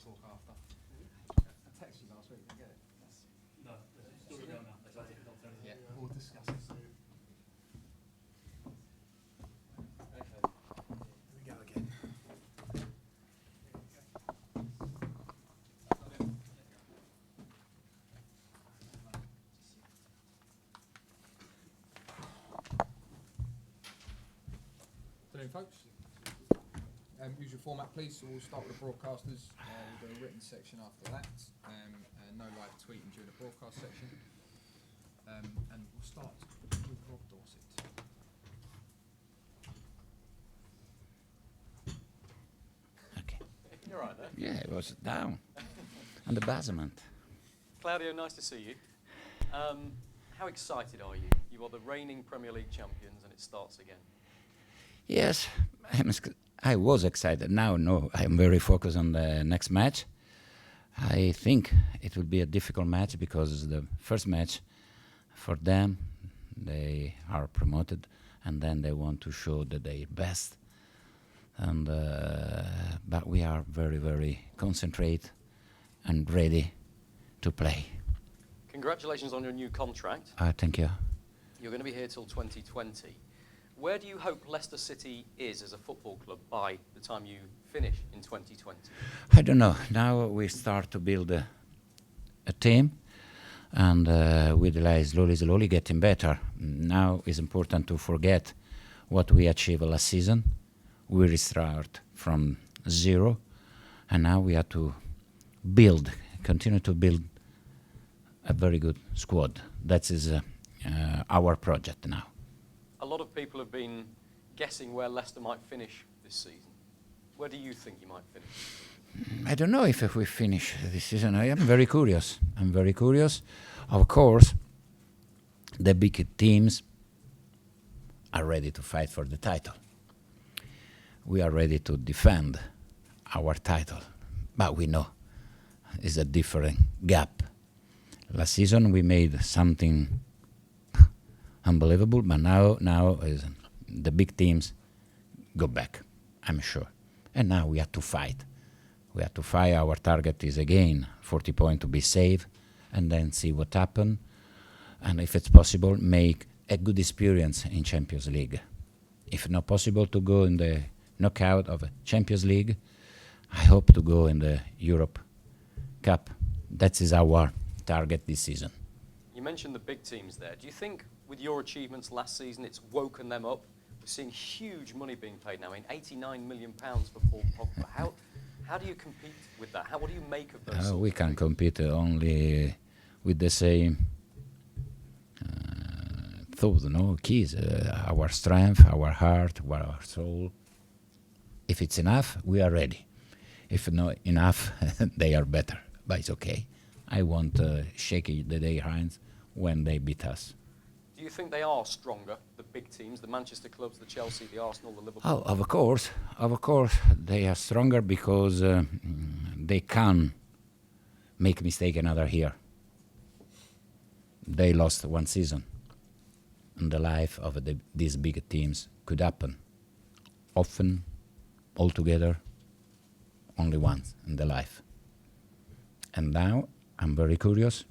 talk after. I texted you last week, didn't get it? No, still going now. Yeah, we'll discuss it. Here we go again. Afternoon, folks. Usual format, please. So we'll start with the broadcasters. We'll do a written section after that. No live tweeting during the broadcast section. And we'll start with Rob Dorset. Okay. You're right there. Yeah, it was down on the basement. Claudio, nice to see you. How excited are you? You are the reigning Premier League champions and it starts again. Yes, I was excited. Now, no, I'm very focused on the next match. I think it will be a difficult match because the first match for them, they are promoted and then they want to show that they're best. And but we are very, very concentrated and ready to play. Congratulations on your new contract. Thank you. You're going to be here till 2020. Where do you hope Leicester City is as a football club by the time you finish in 2020? I don't know. Now we start to build a team, and we rely slowly getting better. Now it's important to forget what we achieved last season. We restart from zero, and now we have to continue to build a very good squad. That is our project now. A lot of people have been guessing where Leicester might finish this season. Where do you think you might finish? I don't know if we finish this season. I am very curious. I'm very curious. Of course, the big teams are ready to fight for the title. We are ready to defend our title, but we know it's a different gap. Last season we made something unbelievable, but now is the big teams go back, I'm sure. And now we have to fight. We have to fight. Our target is again 40 points to be saved, and then see what happens. And if it's possible, make a good experience in Champions League. If not possible to go in the knockout of Champions League, I hope to go in the Europe Cup. That is our target this season. You mentioned the big teams there. Do you think with your achievements last season it's woken them up? We're seeing huge money being paid now. I mean, £89 million for Paul Pogba. How do you compete with that? What do you make of those? We can compete only with the same thought, keys. Our strength, our heart, our soul. If it's enough, we are ready. If not enough, they are better. But it's okay. I won't shake their hands when they beat us. Do you think they are stronger, the big teams, the Manchester clubs, the Chelsea, the Arsenal, the Liverpool? Oh, of course, they are stronger because they can make mistake another year. They lost one season, and the life of these big teams could happen. Often, altogether, only once in the life. And now I'm very curious.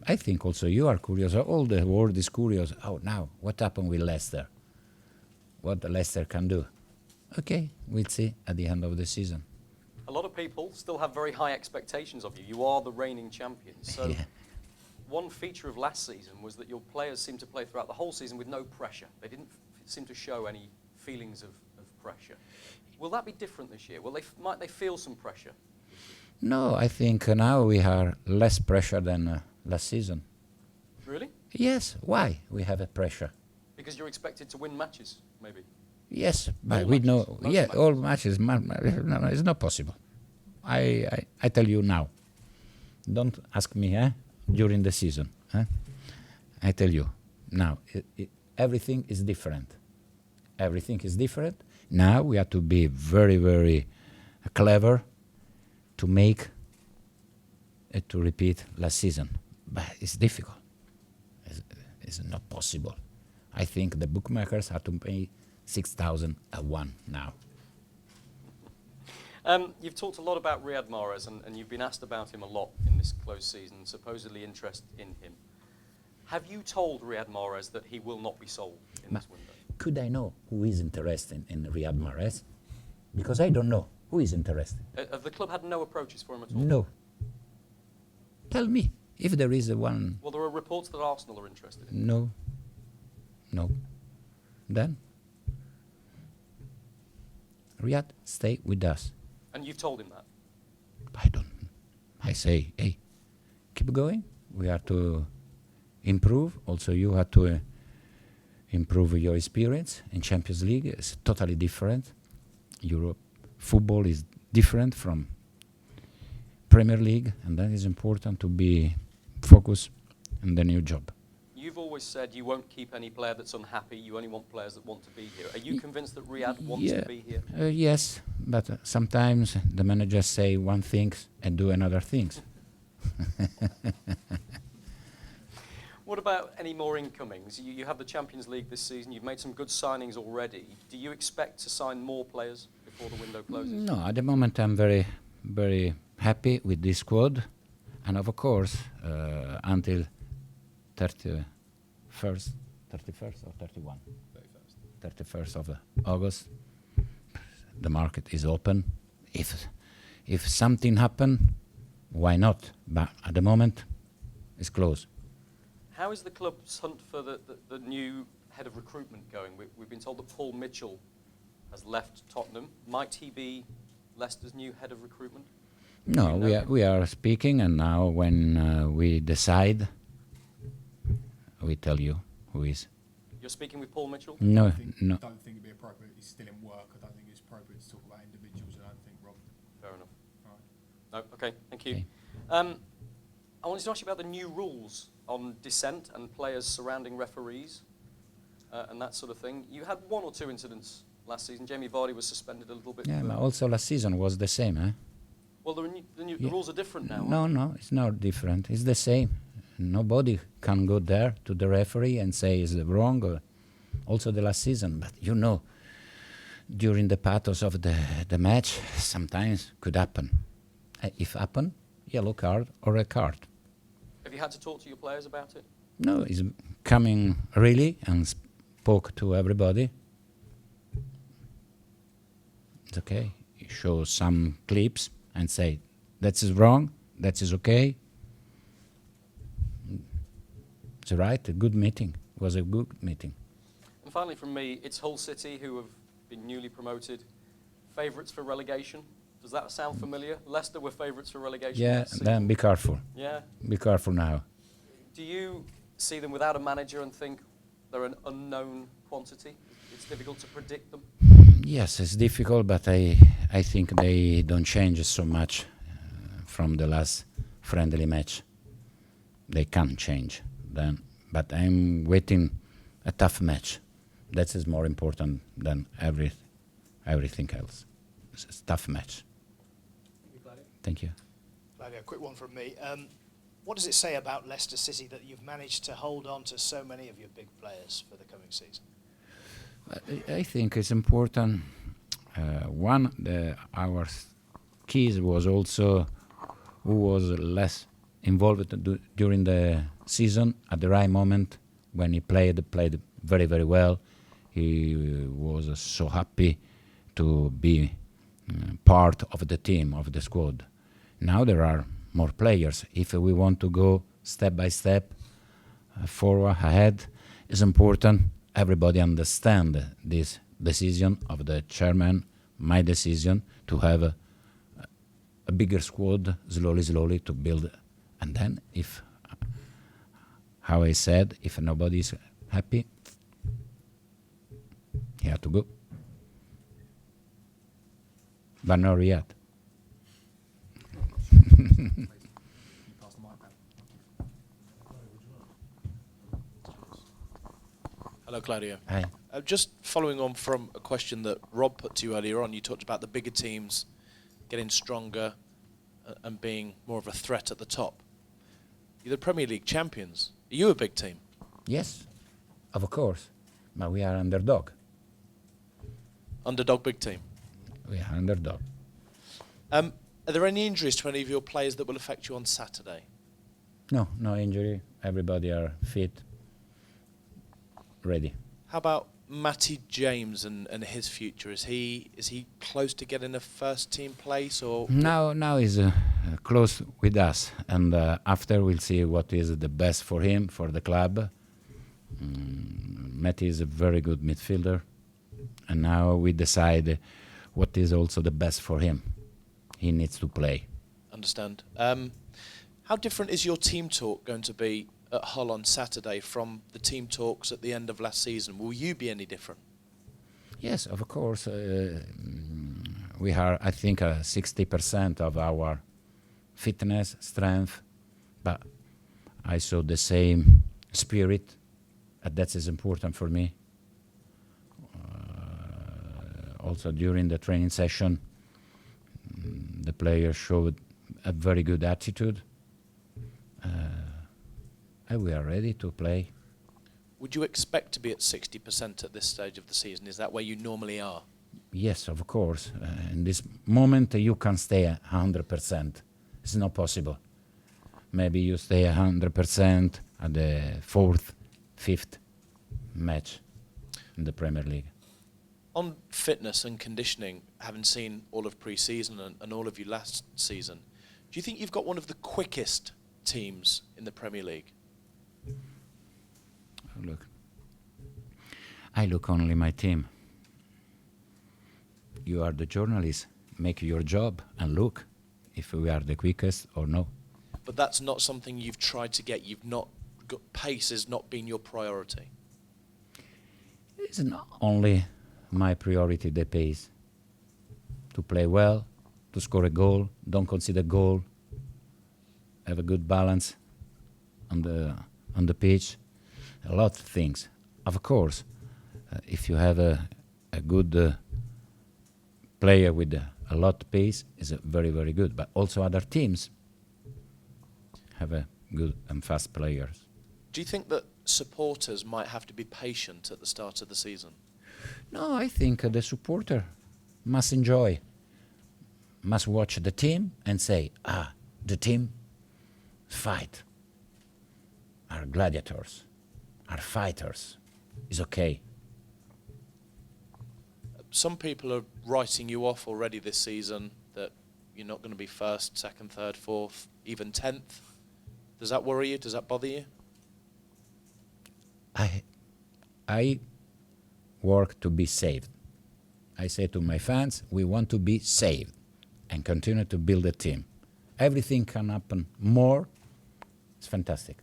I think also you are curious. All the world is curious. Oh, now, what happened with Leicester? What Leicester can do? Okay, we'll see at the end of the season. A lot of people still have very high expectations of you. You are the reigning champions. So one feature of last season was that your players seemed to play throughout the whole season with no pressure. They didn't seem to show any feelings of pressure. Will that be different this year? Might they feel some pressure? No, I think now we are less pressure than last season. Really? Yes. Why we have a pressure? Because you're expected to win matches, maybe. Yes, but All we matches, know. most Yeah, matches. all matches. No, it's not possible. I tell you now. Don't ask me during the season. I tell you now. Everything is different. Everything is different. Now we have to be very, very clever to make it to repeat last season. But it's difficult. It's not possible. I think the bookmakers have to pay 6,000 a one now. You've talked a lot about Riyad Mahrez, and you've been asked about him a lot in this close season, supposedly interest in him. Have you told Riyad Mahrez that he will not be sold in this window? Could I know who is interested in Riyad Mahrez? Because I don't know who is interested. Have the club had no approaches for him at all? No. Tell me if there is one. Well, there are reports that Arsenal are interested in him. No. No. Then Riyad, stay with us. And you've told him that? I don't. I say, hey, keep going. We have to improve. Also, you have to improve your experience in Champions League. It's totally different. Europe football is different from Premier League, and that is important to be focused on the new job. You've always said you won't keep any player that's unhappy. You only want players that want to be here. Are you convinced that Riyad wants to be here? Yes, but sometimes the managers say one thing and do another things. What about any more incomings? You have the Champions League this season. You've made some good signings already. Do you expect to sign more players before the window closes? No, at the moment I'm very, very happy with this squad, and of course until 31st or 31? 31st of August, the market is open. If something happen, why not? But at the moment, it's closed. How is the club's hunt for the new head of recruitment going? We've been told that Paul Mitchell has left Tottenham. Might he be Leicester's new head of recruitment? No, we are speaking, and now when we decide, we tell you who is. You're speaking with Paul Mitchell? No, I no. don't think it'd be appropriate. He's still in work. I don't think it's appropriate to talk about individuals. I don't think, Rob. Fair enough. All right. No, okay, thank you. Okay. I wanted to ask you about the new rules on dissent and players surrounding referees and that sort of thing. You had one or two incidents last season. Jamie Vardy was suspended a little bit. Yeah, but also last season was the same, eh? Well, the rules are different now. No, it's not different. It's the same. Nobody can go there to the referee and say is it wrong. Or also the last season, but you know, during the pathos of the match, sometimes could happen. If happen, yellow card or red card. Have you had to talk to your players about it? No, he's coming really and spoke to everybody. It's okay. He shows some clips and say, that is wrong, that is okay. It's right, a good meeting. It was a good meeting. And finally from me, it's Hull City who have been newly promoted. Favourites for relegation? Does that sound familiar? Leicester were favourites for relegation. Yeah, then be careful. Yeah. Be careful now. Do you see them without a manager and think they're an unknown quantity? It's difficult to predict them? Yes, it's difficult, but I think they don't change so much from the last friendly match. They can change then, but I'm waiting a tough match. That is more important than everything else. It's a tough match. Thank you. Claudio, a quick one from me. What does it say about Leicester City that you've managed to hold on to so many of your big players for the coming season? I think it's important. Our keys was also who was less involved during the season at the right moment when he played very, very well. He was so happy to be part of the team, of the squad. Now there are more players. If we want to go step by step forward, ahead, it's important everybody understand this decision of the chairman, my decision to have a bigger squad, slowly to build. And then if, how I said, if nobody is happy, he had to go. But not yet. Pass the mic back. Hello, Claudio. Hi. Just following on from a question that Rob put to you earlier on, you talked about the bigger teams getting stronger and being more of a threat at the top. You're the Premier League champions. Are you a big team? Yes, of course. But we are underdog. Underdog big team? We are underdog. Are there any injuries to any of your players that will affect you on Saturday? No injury. Everybody are fit, ready. How about Matty James and his future? Is he close to getting a first team place, or Now he's close with us, and after we'll see what is the best for him, for the club. Matty is a very good midfielder, and now we decide what is also the best for him. He needs to play. Understand. How different is your team talk going to be at Hull on Saturday from the team talks at the end of last season? Will you be any different? Yes, of course. We are, I think, 60% of our fitness, strength, but I saw the same spirit, and that is important for me. Also, during the training session, the players showed a very good attitude. And we are ready to play. Would you expect to be at 60% at this stage of the season? Is that where you normally are? Yes, of course. In this moment, you can stay 100%. It's not possible. Maybe you stay 100% at the fourth, fifth match in the Premier League. On fitness and conditioning, having seen all of pre-season and all of you last season, do you think you've got one of the quickest teams in the Premier League? Look, I look only my team. You are the journalist. Make your job and look if we are the quickest or no. But that's not something you've tried to get. You've not got pace has not been your priority. It's not only my priority, the pace. To play well, to score a goal, don't concede a goal, have a good balance on the pitch. A lot of things. Of course, if you have a good player with a lot of pace, is very, very good. But also other teams have a good and fast players. Do you think that supporters might have to be patient at the start of the season? No, I think the supporter must enjoy, must watch the team and say, the team fight, are gladiators, are fighters, is okay. Some people are writing you off already this season, that you're not going to be first, second, third, fourth, even 10th. Does that worry you? Does that bother you? I work to be saved. I say to my fans, we want to be saved and continue to build a team. Everything can happen more. It's fantastic.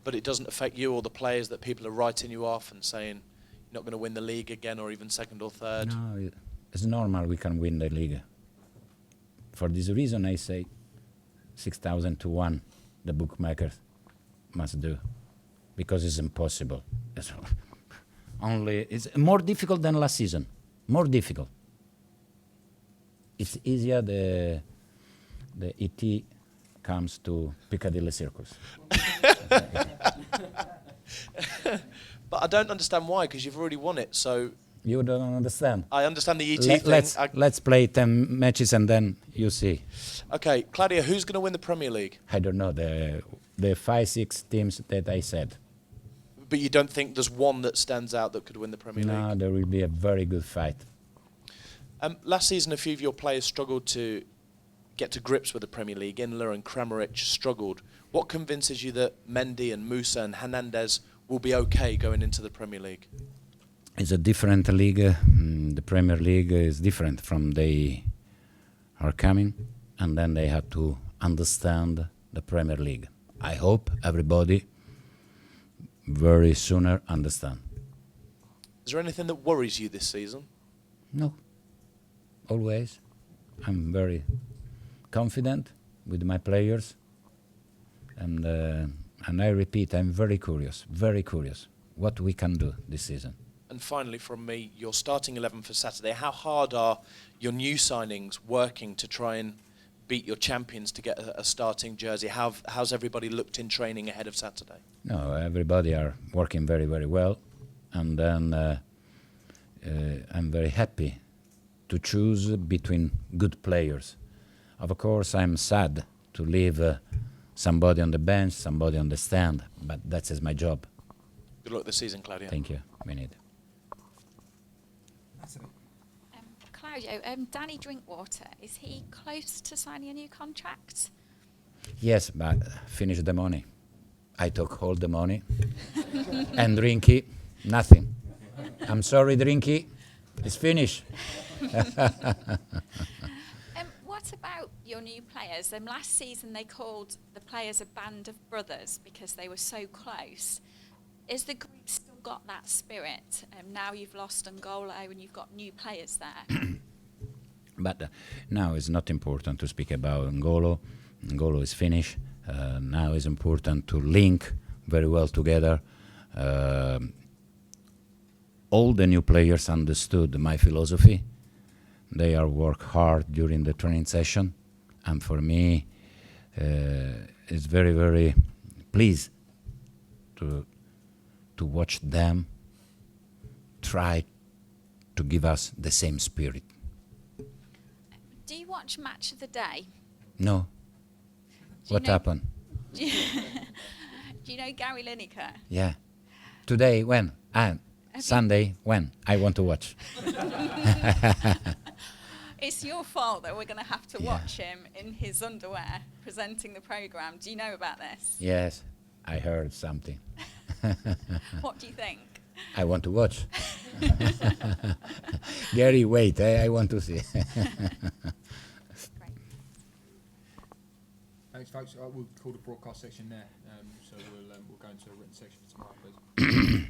But it doesn't affect you or the players that people are writing you off and saying you're not going to win the league again or even second or third? No, it's normal we can win the league. For this reason, I say 6,000 to 1, the bookmakers must do, because it's impossible. It's more difficult than last season. More difficult. It's easier the ET comes to Piccadilly Circus. But I don't understand why, because you've already won it. So You don't understand. I understand the ET thing. Let's play 10 matches and then you see. Okay, Claudio, who's going to win the Premier League? I don't know, the 5-6 teams that I said. But you don't think there's one that stands out that could win the Premier No, League? there will be a very good fight. Last season, a few of your players struggled to get to grips with the Premier League. Inler and Kramaric struggled. What convinces you that Mendy and Musa and Hernandez will be okay going into the Premier League? It's a different league. The Premier League is different from they are coming, and then they have to understand the Premier League. I hope everybody very sooner understand. Is there anything that worries you this season? No, always. I'm very confident with my players, and I repeat, I'm very curious what we can do this season. And finally, from me, your starting 11 for Saturday. How hard are your new signings working to try and beat your champions to get a starting jersey? How's everybody looked in training ahead of Saturday? No, everybody are working very, very well, and then I'm very happy to choose between good players. Of course, I'm sad to leave somebody on the bench, somebody on the stand, but that is my job. Good luck this season, Claudio. Thank you. We need. Natalie. Claudio, Danny Drinkwater, is he close to signing a new contract? Yes, but finish the money. I took all the money. And Drinky, nothing. I'm sorry, Drinky. It's finished. What about your new players? Last season they called the players a band of brothers because they were so close. Is the group still got that spirit? Now you've lost Angolo and you've got new players there. But now it's not important to speak about Angolo. Angolo is finished. Now it's important to link very well together. All the new players understood my philosophy. They are work hard during the training session, and for me, it's very, very pleased to watch them try to give us the same spirit. Do you watch Match of the Day? No. Do you What know- happened? Do you know Gary Lineker? Yeah. Today, when? Sunday, when? I want to watch. It's your fault that we're going to have to Yeah. watch him in his underwear presenting the programme. Do you know about this? Yes, I heard something. What do you think? I want to watch. Gary, wait, I want to see. Great. Thanks, folks. We'll call the broadcast section there. So we'll go into a written section tomorrow, please.